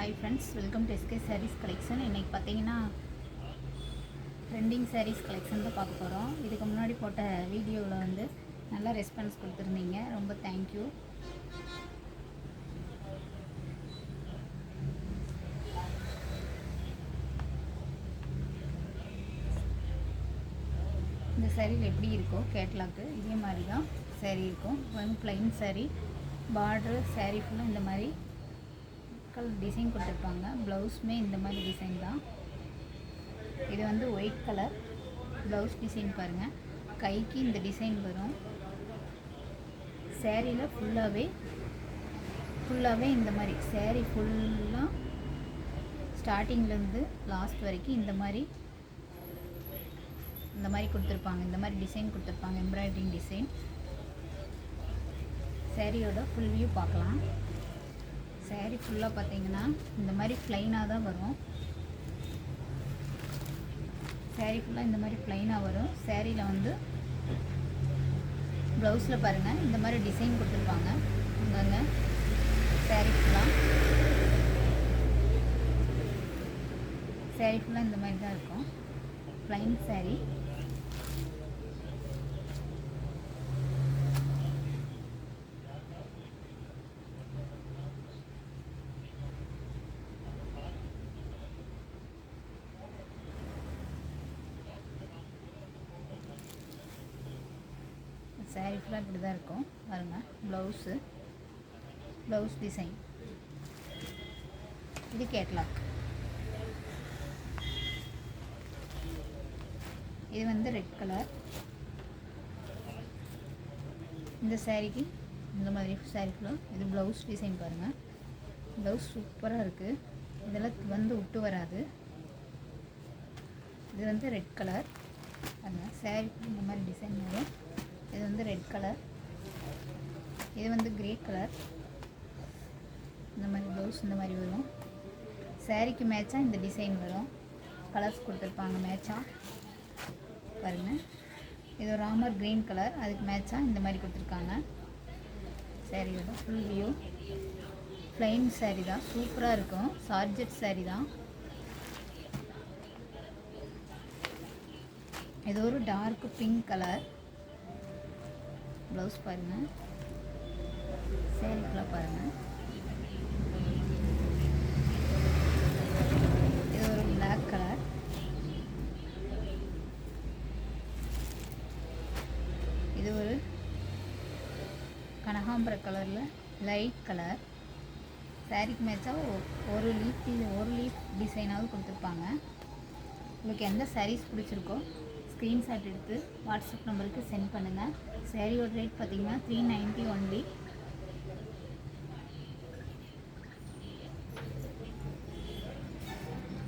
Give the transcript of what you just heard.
Hi friends, welcome to S K sarees collection. இன்றைக்கி பார்த்தீங்கன்னா trending saris collection தான் பார்க்க போகிறோம். இதுக்கு முன்னாடி போட்ட வீடியோவில் வந்து நல்லா ரெஸ்பான்ஸ் கொடுத்துருந்தீங்க, ரொம்ப தேங்க்யூ. இந்த சாரீயில் எப்படி இருக்கோ கேட்லாக்கு இதே மாதிரி தான் சாரீ இருக்கும். வந்து ப்ளைன் சாரீ, பார்டரு சாரீ ஃபுல்லாக இந்த மாதிரி டிசைன் கொடுத்துருப்பாங்க. ப்ளவுஸுமே இந்த மாதிரி டிசைன் தான். இது வந்து ஒயிட் கலர் ப்ளவுஸ் டிசைன் பாருங்கள். கைக்கு இந்த டிசைன் வரும். சேரீயில் ஃபுல்லாகவே இந்த மாதிரி சேரீ ஃபுல்லாக ஸ்டார்டிங்லேருந்து லாஸ்ட் வரைக்கும் இந்த மாதிரி கொடுத்துருப்பாங்க. இந்த மாதிரி டிசைன் கொடுத்துருப்பாங்க, எம்ப்ராய்டரிங் டிசைன். சேரீயோட ஃபுல் வியூ பார்க்கலாம். சேரீ ஃபுல்லாக பார்த்தீங்கன்னா இந்த மாதிரி ப்ளைனாக தான் வரும். சேரீ ஃபுல்லாக இந்த மாதிரி ப்ளைனாக வரும். சேரீயில் வந்து ப்ளவுஸில் பாருங்கள் இந்த மாதிரி டிசைன் கொடுத்துருப்பாங்க. அங்கங்கே சேரீ ஃபுல்லாக இந்த மாதிரி தான் இருக்கும். ப்ளைன் சேரீ. சேரீ ஃபுல்லாக இப்படி தான் இருக்கும் பாருங்கள். Blouse design. இது கேட்லாக். இது வந்து ரெட் கலர். இந்த சேரீக்கு இந்த மாதிரி சேரீ ஃபுல்லாக இது ப்ளவுஸ் டிசைன் பாருங்கள். ப்ளவுஸ் சூப்பராக இருக்குது. இதெல்லாம் வந்து விட்டு வராது. இது வந்து ரெட் கலர் பாருங்கள். சேரீ இந்த மாதிரி டிசைன் வரும். இது வந்து ரெட் கலர். இது வந்து கிரே கலர். இந்த மாதிரி ப்ளவுஸ் இந்த மாதிரி வரும். சேரீக்கு மேட்சாக இந்த டிசைன் வரும். கலர்ஸ் கொடுத்துருப்பாங்க மேட்சாக பாருங்கள். இது ஒரு ராமர் க்ரீன் கலர், அதுக்கு மேட்சாக இந்த மாதிரி கொடுத்துருக்காங்க. சேரீயோட ஃபுல் வியூ. ப்ளைன் சேரீ தான், சூப்பராக இருக்கும். சார்ஜெட் சேரீ தான். இது ஒரு டார்க் பிங்க் கலர். ப்ளவுஸ் பாருங்கள். சேரீக்குள்ள பாருங்கள். இது ஒரு பிளாக் கலர். இது ஒரு கனகாம்பர கலரில் லைட் கலர். சேரீக்கு மேட்சாக ஒரு லீஃப் டிசைனாவது கொடுத்துருப்பாங்க. உங்களுக்கு எந்த சாரீஸ் பிடிச்சிருக்கோ ஸ்க்ரீன்ஷாட் எடுத்து வாட்ஸ்அப் நம்பருக்கு சென்ட் பண்ணுங்கள். சேரீயோட ரேட் பார்த்திங்கன்னா 390 ஒன்லி.